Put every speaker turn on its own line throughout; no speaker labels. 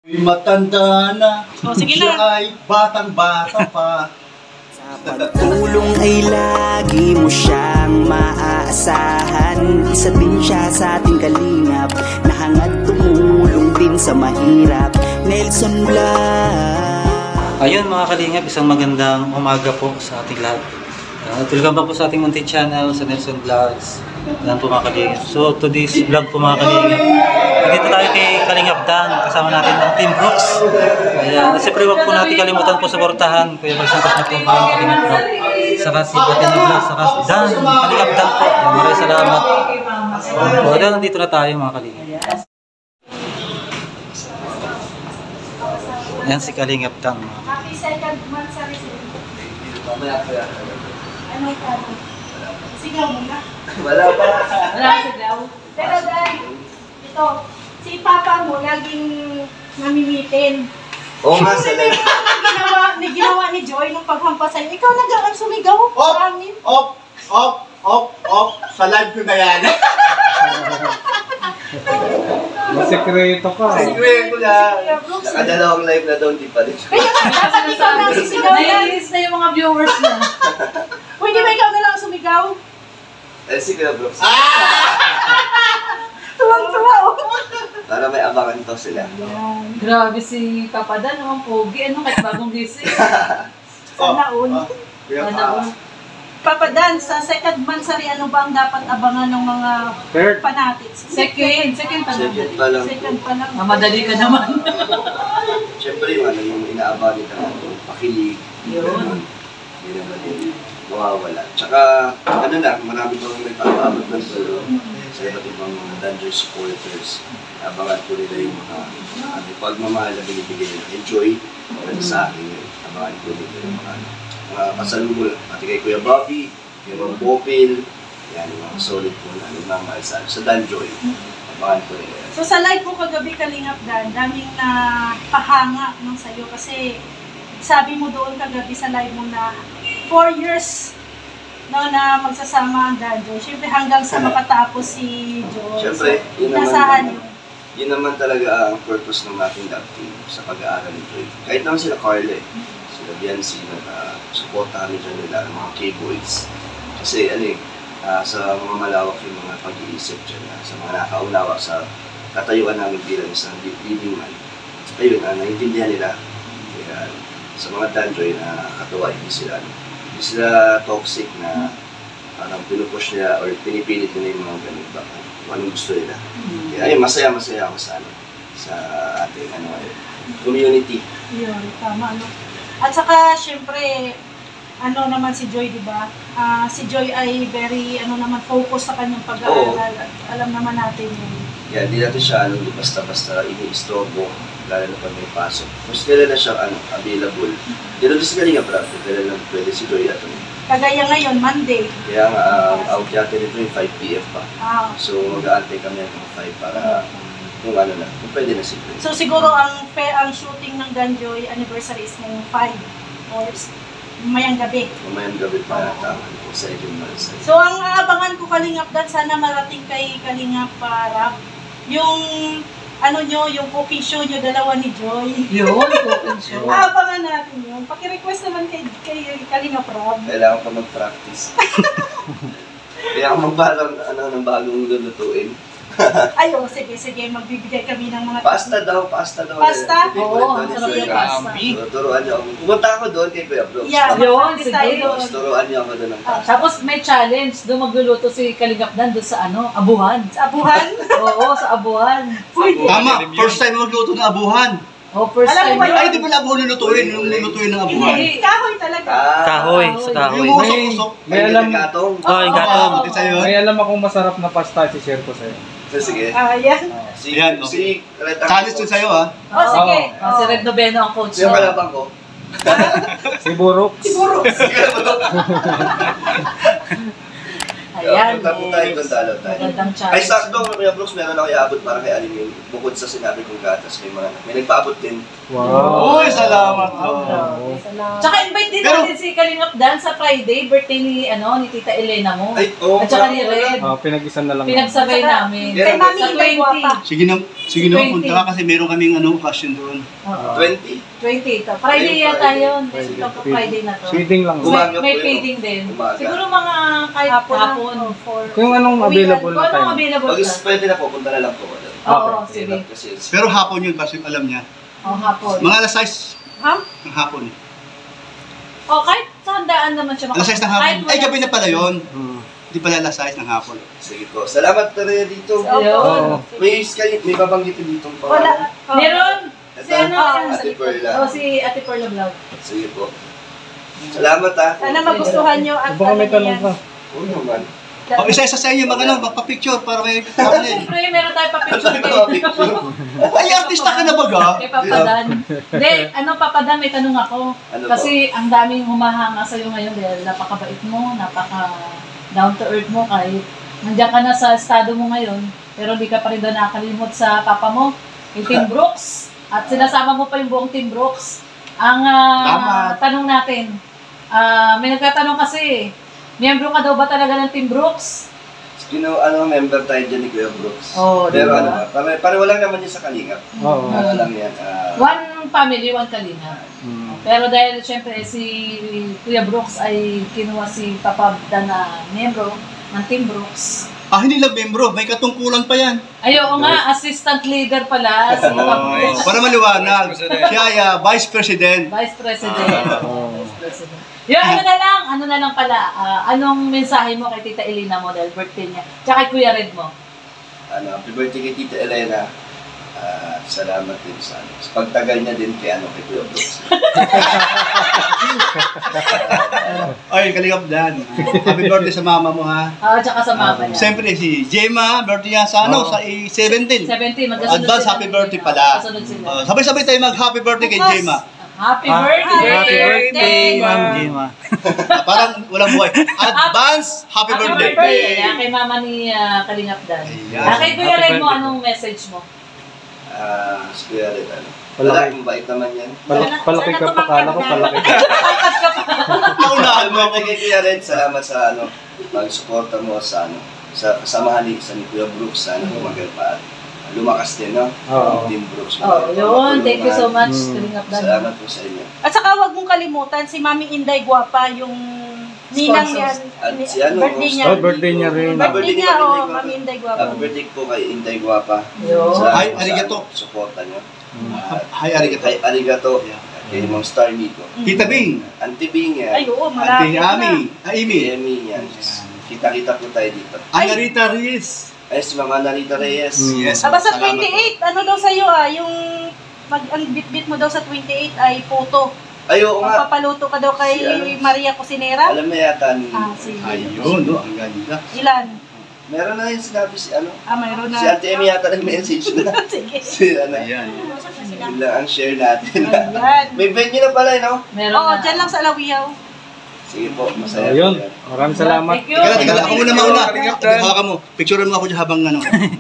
Matanda na,
sige
siya
na.
ay batang-bata pa.
Sa pagtulong ay lagi mo siyang maaasahan. Isa din siya sa ating kalingap, nahangad tumulong din sa mahirap. Nelson Vlog.
Ayun mga kalingap, isang magandang umaga po sa ating lahat. Welcome back po sa ating munting channel, sa Nelson Vlogs. Yan po mga kalingap. So today's vlog po mga kalingap, dito tayo kay Kalingap Dan. Kasama natin ang Team Brooks. Ayan, siyempre wag po natin kalimutan po suportahan Kuya Balsantas na po mga Kalingap Vlog. Saka si Batina Vlog, saka si Dan, Kalingap Dan po. Maraming salamat. So nandito na tayo mga kalingap. Ayan si Kalingap Dan.
Happy second month sa ano ka? Sigaw mo na?
Wala pa.
Wala sigaw. Pero dahil, ito, si Papa mo laging namimitin.
Oo nga sila.
Ginawa ni Joy nung paghampas sa'yo. Ikaw nag-aan sumigaw sa amin.
Op. Sa live ko na yan.
Masikreto ka.
Sikreto na. Nakadalawang live na doon, di pa rin.
Kaya dapat ikaw lang sumigaw na.
Naiinis na yung mga viewers na.
Pwede ba ikaw na lang sumigaw?
Si Kuya Brooks.
Tuwang-tuwa oh.
Para may abangan to sila.
Grabe si Papa Dan, ang pogi. Ano, kahit bagong gising.
Sana all.
Kuya
Sana all.
Papa Dan, sa second monthsary, ano ba ang dapat abangan ng mga
Third.
fanatics?
Second pa lang.
Second pa lang.
Second pa lang.
Madali ka naman.
Siyempre yung inaabangan nila, yung pakilig.
Yun.
Hindi naman yung mawawala. Tsaka, marami pang nagpapaabot ng solo sa iba't ibang mga Dangerous supporters. Abangan ko nila yung mga pagmamahal na binibigay nila. Enjoy sa akin yun. Abangan ko nila yung mga pasalubol. Pati kay Kuya Bobby, yung mga Bopil, yan yung mga solid po na nagmamahal sa Danjoy. Abangan ko nila yan.
So sa live mo kagabi, Kalingap Dan, daming na pahanga nung sa'yo kasi sabi mo doon kagabi sa live mo na 4 years na magsasama ang Danjoy. Siyempre hanggang sa makatapos si Joy.
Siyempre,
Nasahan yun.
Yun naman talaga ang purpose ng ating love team sa pag-aaral ni Joy. Kahit naman sila Carle, sila Biancy, supportahan nila nila ang mga K-Boys. Kasi sa mga malawak yung mga pag-iisip dyan, sa mga nakaunawa sa katayuan namin bilang isang leading man. Ayun, naiintindihan nila. Kaya, sa mga Danjoy na katuwa, hindi sila toxic na parang pinupush nila or pinipilit nila yung mga ganun ba kung anong gusto nila. Kaya ayun, masaya ako sa ating community.
Yun, tama. At saka, syempre, naman si Joy, di ba? Si Joy ay very, focus sa kanyang pag-aaral. Alam naman natin yun.
Kaya di natin siya, basta-basta ini-istorbo, lalo na pag may pasok. Mas kailan na siya, available. Dito din sa Kalingap Vlog, kailan na pwede si Joy at
Kagaya ngayon, Monday.
Kaya nga, out natin ito yung 5 p.m. pa. So, mag-aantay kami ng 5 para kung kung pwede na si Joy.
So siguro ang shooting ng Danjoy anniversary is ng 5 or mamayang gabi.
Mamayang gabi pa tama sa inyong malasa.
So ang aabangan ko Kalingap Dan, sana marating kay Kalingap Rab. Yung yung cooking show nyo, dalawa ni Joy.
Yun, cooking show.
Aabangan natin yun. Paki-request naman kay Kalingap Rab.
Kailangan pa mag-practice. Kaya ako magbalang ng bagong lulutuin.
Ay, sige, magbibigay kami ng mga...
Pasta daw.
Pasta?
Oo, ang sarap yung pasta.
Turuan niyo ako. Pumunta ako doon kay Kuya Brooks.
Yeah,
Yun,
mag-practice tayo
sige.
doon.
Turuan niyo ako doon ng pasta.
Tapos may challenge. Doon magluluto si Kalingap Dan doon sa Abuhan.
Sa abuhan?
Oo, sa Abuhan.
Tama, first time magluto ng abuhan.
Oh, first
Alam mo
time.
ba yun?
Ay, di ba abuhan lulutuin? Yung lulutuin ng abuhan.
Hindi, kahoy talaga.
Kahoy, sa kahoy.
Yung usok-usok.
May alam-
gatong.
Yung gatong.
Hindi sa'yo.
May alam akong masarap na pasta, i-share ko sa'yo.
Sige.
Yan.
Yan, challenge din sa'yo, ha?
Sige.
Si Red Noveno ang coach.
Yung kalabang ko.
Si Burok.
Siguro.
Ayan.
Punta po tayo doon, dalaw tayo.
Magandang
Ay,
challenge.
sakto, Kuya Brooks, meron ako iabot para kay Alimil. Bukod sa sinabi kong gatas, may nagpaabot din.
Wow.
Uy, salamat.
Grabe.
Salamat.
Tsaka invite din
Pero-
natin si Kalingap Dan sa Friday, birthday ni Tita Elena mo.
Ay, oo.
At saka ni Red.
Pinag-isan na lang.
Pinagsabay
Saka-
namin.
Kay
Mami
Sa
Inday Guapa.
20.
Sige na,
20.
punta ka kasi meron kaming occasion doon.
Oo.
20?
20 ito. Friday
Ayun,
yata
Friday.
yun. Ito po Friday na to.
Feeding lang.
Umaga
May
po yun.
feeding din.
Umaga.
Siguro mga kahit hapon.
Kung anong available
Kung
na
anong
time.
available
Pag
ka.
pwede na po, punta na lang po ko doon.
Oo,
Okay.
sige.
Kasi,
Pero hapon yun, kasi alam niya.
Oh, hapon.
Mga alas 6
Ha?
ng hapon.
Oh, kahit sa handaan naman siya.
Alas 6 ng
Kahit
hapon. Ay,
wala-
gabi na pala yun.
Hmm.
Hindi pala alas 6 ng hapon.
sige po. Salamat na rin dito.
Ayun.
May babanggitin dito pa.
Wala.
Meron. Si ano?
Ate Perla.
Oh, si Ate Perla Vlog.
Sige po. Salamat ha.
Sana magustuhan nyo at
Baka may tanong
yan.
ka.
Oo naman.
O, isa-isa sa inyo, magpa-picture para may
Oh, siyempre, meron tayo pa-picture kay
Ay, artista ka na baga?
kay Papadan. Hindi, Papadan, may tanong ako.
Ano
Kasi ang daming humahanga sa'yo ngayon dahil napakabait mo, napaka down to earth mo kahit nandiyan ka na sa estado mo ngayon, pero di ka pa rin doon nakakalimot sa papa mo, yung Team Brooks. At sinasama mo pa yung buong Team Brooks. Ang
Tama.
tanong natin, may nagtatanong kasi, miyembro ka daw ba talaga ng Team Brooks?
Member tayo dyan ni Kuya Brooks.
Oh,
Pero
diba?
parang wala naman yun sa Kalingap.
Oo.
Lang yan.
One family, one kalinga.
Hmm.
Pero dahil siyempre si Kuya Brooks ay kinuha si Papa Dan na miyembro ng Team Brooks.
Hindi lang membro, may katungkulan pa yan.
Ayaw nga, assistant leader pala si Papa Brooks.
Para maliwanag, siya ay Vice President.
Vice President. Vice President. Yung ano na lang pala, anong mensahe mo kay Tita Elena mo dahil birthday niya? Tsaka kay Kuya Red mo?
Happy birthday kay Tita Elena. Salamat din sa pagtagal niya din kay Kuya Brooks.
Ay, Kalingap Dan. Happy birthday sa mama mo ha.
Tsaka sa mama niya.
Siyempre si Gemma, birthday niya sa sa 17.
17, magkasunod
Advance
sila
happy
ni
birthday
Gemma.
pala.
Magkasunod sila.
Sabay-sabay tayo mag-happy birthday kay Gemma.
Happy
Happy
birthday!
Ma'am Gima.
Parang walang buhay. Advance happy birthday.
Kaya kay mama ni Kalingap Dan.
Ayan.
Kay Kuya
Happy
Red mo,
birthday.
anong message mo?
Si Kuya Red,
Palaki.
mabait naman yan.
Palaki ka pa, kala ko palaki ka.
Naunahan mo ako.
Kay Kuya Red, salamat sa pag-suporta mo sa sa kasamahan ni Kuya Brooks. Sana tumagal pa at lumakas din, no?
Oo.
Team Brooks.
Oh, yun. Thank you so much, Kalingap Dan.
Salamat po sa inyo.
At saka huwag mong kalimutan si Mami Inday Guapa, yung ninang niya.
At si
Birthday niya.
Oh, birthday niya rin.
Birthday niya,
Mami Inday Guapa.
Mami Inday Guapa.
Happy birthday po kay Inday Guapa.
Yun.
Hi, arigato.
Suporta niyo.
Hi, arigato.
Kay Arigato. Kay Ma'am Star Nico.
Tita Bing.
Auntie Bing yan.
Ay, oo,
Ate
marami na.
Ami. Amy.
Emmy yan. Kita-kita po tayo dito.
Ay, Rita Riz.
Ay, si Mama Narita Reyes.
Yes.
Basta
salamat
28, ano daw sa'yo yung ang bit-bit mo daw sa 28 ay photo.
Ay, oo nga.
Magpapaluto ka daw kay
Si ano?
Maria Cusinera.
Alam mo yata ni...
Sige.
Ayun, no, ang ganda.
Ilan?
Meron na yung sinabi si
Mayroon na.
Si Ate Emmy yata nag-message na.
Sige.
Si
Ayan.
Yun lang ang share natin.
Ayan.
May venue na pala, no?
Meron
Oo,
na.
dyan lang sa Alawiyaw.
Sige po, masaya
Ayun.
po yan.
Maraming salamat.
Thank you.
Teka, ako muna mauna. Hawakan mo. Picturean mo ako dyan habang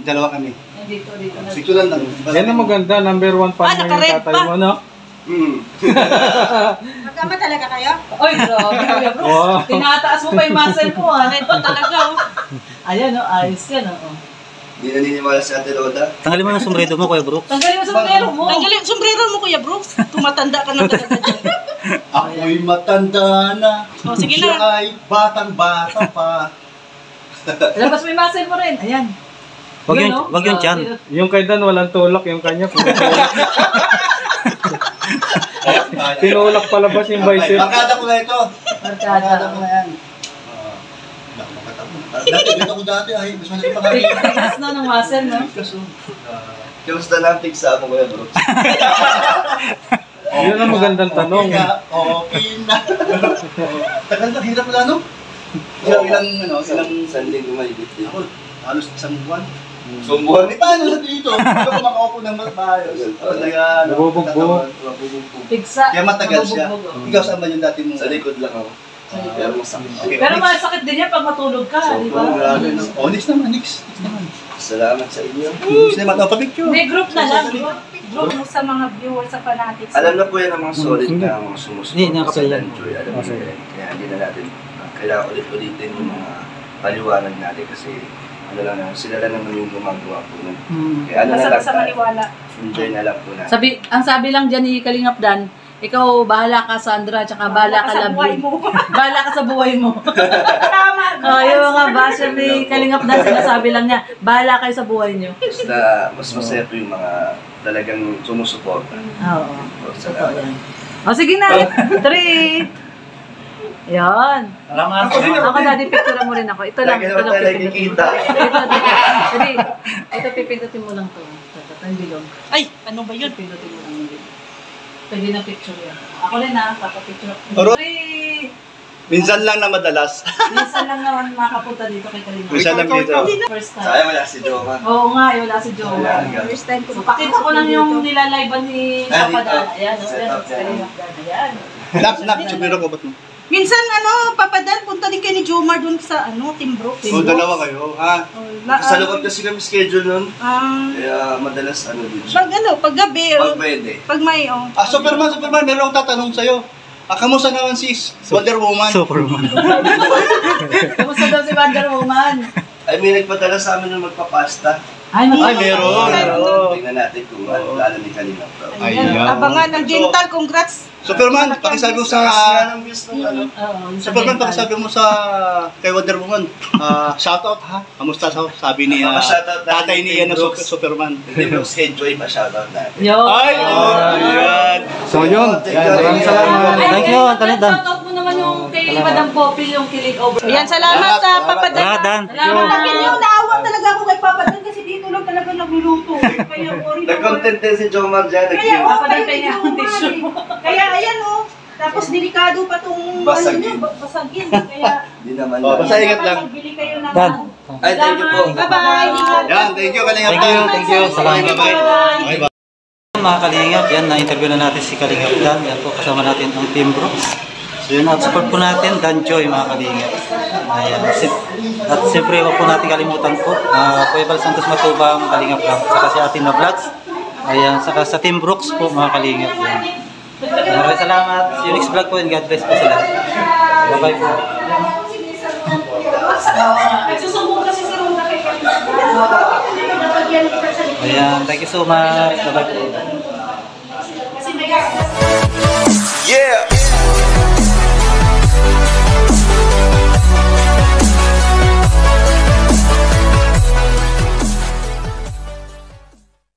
dalawa kami.
Dito na.
Picturean lang.
Yan ang maganda, number 1 fan mo yung
naka-red
tatay
pa.
mo, no?
Magkama talaga kayo?
Oy, grabe, Kuya Brooks.
Wow.
Tinataas mo pa yung muscle ko, ha?
Red pa talaga, oh.
Ayan, ayos yan, oh.
Hindi naniniwala si Ate Roda.
Tanggalin mo ng sombrero mo, Kuya Brooks.
Tanggalin mo sa sombrero mo.
Tanggalin, sombrero mo, Kuya Brooks. Tumatanda ka na talaga dyan.
Ako'y matanda na.
Oh, sige
Siya
na.
ay batang-bata pa.
Labas mo yung muscle mo rin. Ayan.
Wag
Yun,
yung,
no?
wag yung tiyan.
Yung kay Dan, walang tulak. Yung kanya, puro tulak. Tinulak palabas yung bicep.
Barkada ko na ito.
Barkada.
ko na yan. Dati, ganda ko dati. Ay, mas malaki pa kami.
Tigas no ng muscle, no?
Kaso,
Kamusta na ang pigsa mo, Kuya Brooks?
Yun ang magandang tanong.
Okay na. Tagal na, hirap na, no? Ilang
Isang linggo mahigit din.
ako, halos isang buwan.
Sumbuhan
Eh, paano sa dito? Hindi ako makaupo ng maayos. Talaga,
Nabubugbog.
nabubugbog.
Pigsa.
Kaya matagal siya.
Nabubugbog, oh.
Ikaw saan ba yung dati mo?
Sa likod lang ako. Pero masakit.
Okay,
Pero
next.
masakit din yan pag matulog ka, di ba?
Sobrang grabe, no?
Oh, next naman, next. Next naman.
Salamat sa inyo.
Next naman, oh, pa-picture.
May group na lang.
Group mo sa mga viewers, sa fanatics.
Alam na po yan ang mga solid na mga sumusunod
Hindi,
sa
nakapal yan.
Danjoy. Alam
Oh,
niyo
sige.
yan. Kaya hindi na natin kailangan ulit-ulitin yung mga paliwanag natin kasi ano lang na, sila lang naman yung gumagawa po nun. Kaya ano na lang
Basta maniwala.
enjoy na lang po na.
Ang sabi lang dyan ni Kalingap Dan, ikaw bahala ka Sandra, tsaka bahala ka
sa buhay
Labi.
mo.
Bahala ka sa buhay mo.
Tama.
Oh, yung mga basher ni Kalingap Dan, sinasabi lang niya, bahala kayo sa buhay niyo.
Basta mas masaya po yung mga talagang sumusuporta.
Oo.
So,
Totoo
salamat.
yan. O sige na, 3. Yan.
Salamat.
Ako daddy, picture mo rin ako. Ito lang,
Lagi
ito
naman
lang
tayo
pipindutin mo.
nakikita.
Ito pipindutin mo lang to. Ito yung bilog.
Ay, ano ba yun?
Pipindutin mo lang yung bilog. Pwede na picture yan. Ako rin ha, papapicture ako.
Oro-
3.
Minsan lang na madalas.
Minsan lang naman makapunta dito kay Kalingap.
Minsan lang dito.
First time.
Sayang wala si Joma.
Oo nga, wala si Joe.
Wala.
First time ko.
So, pakita ko lang yung nilalive ni
Ah,
Papa
dito.
Dan. Ayan, o.
Set
Ayan,
up
si Kalingap Dan. Ayan.
Nak, sumiro ko ba't mo?
Minsan, papadan, punta din kayo ni Jomar dun sa, Team Brooks.
O, dalawa kayo, ha?
Sa loob kasi kami schedule nun.
Ah,
Kaya madalas din siya.
pag gabi,
Pag pwede.
pag may,
Superman, meron akong tatanong sa'yo. Kamusta naman si Wonder Woman?
Superman.
Kamusta daw si Wonder Woman?
Ay, may nagpadala sa amin nung magpapasta.
Ay,
meron.
Tingnan natin kung ano lalo ni Kalina.
Ayan.
abangan ng dental, congrats.
Superman, pakisabi mo sa...
Yan ang views ng ano.
Oo, yung sa
Superman,
dental.
pakisabi mo sa kay Wonder Woman. Shoutout ha. Kamusta sabi ni
Shoutout natin
tatay
kay
niya na
Brooks.
Superman.
Hindi mo enjoy pa shoutout natin.
Yo.
Ay, ayan.
So yun, maraming salamat.
Thank you, Kalingap Dan.
Shoutout mo naman yung kay Madam Popil, yung kilig over.
Ayan, salamat sa papadan.
Salamat, Dan.
Salamat.
Akin yung naawa talaga ako kay papadan kasi dito lang talaga nagluluto. Kaya,
Nag-content din si Jomar dyan.
Kaya,
Papadan
kayo
kay niya ang
ni Jomar
tissue.
Kaya, ayan tapos delikado pa tong
Basagin.
basagin. Kaya,
Hindi naman.
Oh, basta ingat lang.
magbili kayo ng
Dan.
Ay, thank you po.
Bye-bye. Ingat.
Yan, thank you, Kalingap.
Thank you. Salamat.
Bye-bye. Bye-bye.
Mga Kalingap, yan, na-interview na natin si Kalingap Dan. Yan po, kasama natin ang Team Brooks. So yun, at support po natin, Danjoy, mga Kalingap. Ayan. At siyempre, huwag po natin kalimutan po, Kuya Bal Santos Matubang, Kalingap Vlog, saka si Atin na Vlogs. Ayan, saka sa Team Brooks po, mga Kalingap. Yan. Maraming salamat. See you next vlog po and God bless po sila. Bye-bye po.
Nagsusumbong kasi si Rona kay
Ayan, thank you so much. Bye-bye po.